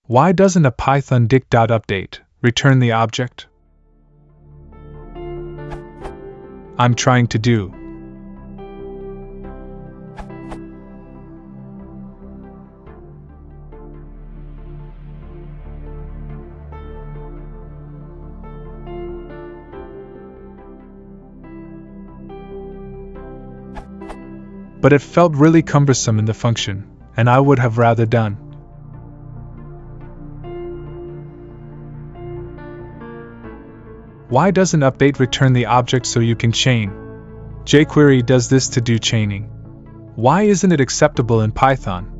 Why doesn't a Python Dict.Update return the object I'm trying to do? But it felt really cumbersome in the function, and I would have rather done. Why doesn't update return the object so you can chain? jQuery does this to do chaining. Why isn't it acceptable in Python?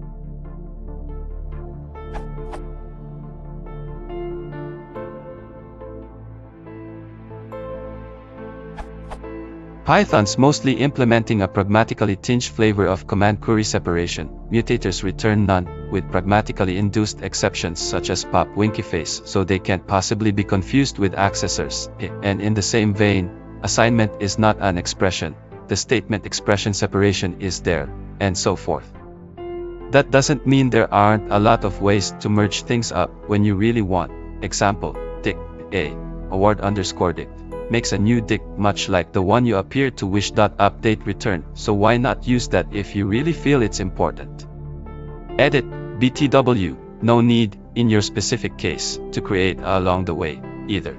Python's mostly implementing a pragmatically tinged flavor of command query separation. Mutators return none, with pragmatically induced exceptions such as pop winky face, so they can't possibly be confused with accessors. And in the same vein, assignment is not an expression, the statement expression separation is there, and so forth. That doesn't mean there aren't a lot of ways to merge things up when you really want. Example, Dict award_Dict makes a new Dict much like the one you appear to wish .update return, so why not use that if you really feel it's important? Edit, BTW, no need, in your specific case, to create along the way, either.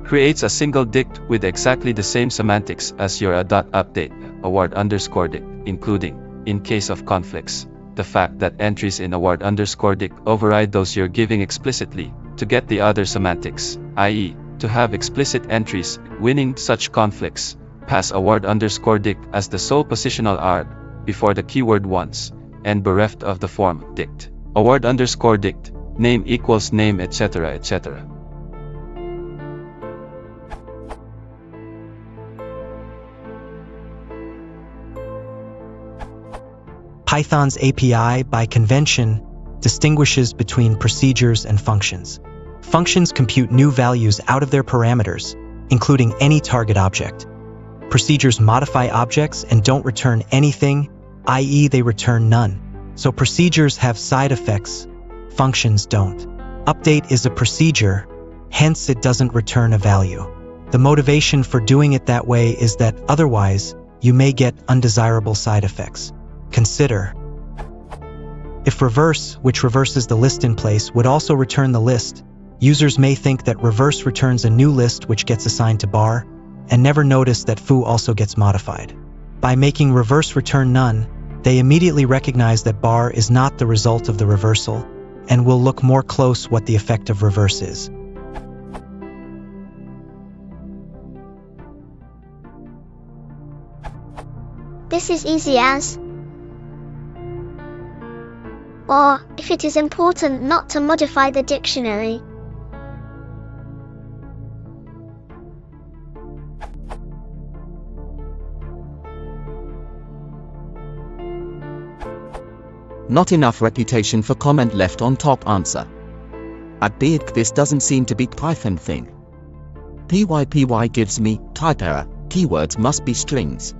Creates a single Dict with exactly the same semantics as your .update, award_Dict, including, in case of conflicts, the fact that entries in award_Dict override those you're giving explicitly, to get the other semantics, i.e., to have explicit entries, winning such conflicts, pass award_Dict as the sole positional arg, before the keyword once, and bereft of the form Dict. Award_Dict, name equals name etc. etc. Python's API, by convention, distinguishes between procedures and functions. Functions compute new values out of their parameters, including any target object. Procedures modify objects and don't return anything, i.e., they return none. So procedures have side effects, functions don't. Update is a procedure, hence it doesn't return a value. The motivation for doing it that way is that otherwise, you may get undesirable side effects. Consider if reverse, which reverses the list in place, would also return the list, users may think that reverse returns a new list which gets assigned to bar, and never notice that foo also gets modified. By making reverse return none, they immediately recognize that bar is not the result of the reversal, and will look more close what the effect of reverse is. This is easy as, or if it is important not to modify the dictionary. Not enough reputation for comment left on top answer. At Dict, this doesn't seem to be Python thing. PYPY gives me type error, keywords must be strings.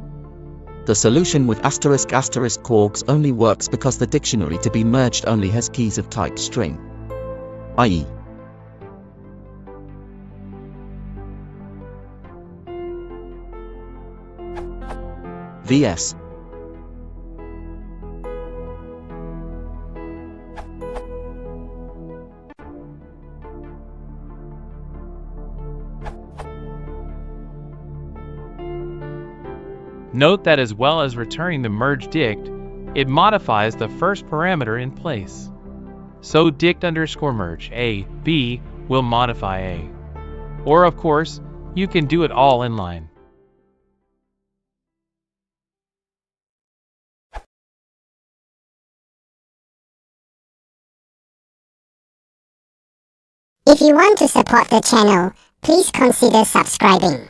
The solution with **** corgs only works because the dictionary to be merged only has keys of type string, i.e. vs. Note that as well as returning the merge dict, it modifies the first parameter in place. So dict_merge a b will modify a. Or of course, you can do it all in line. If you want to support the channel, please consider subscribing.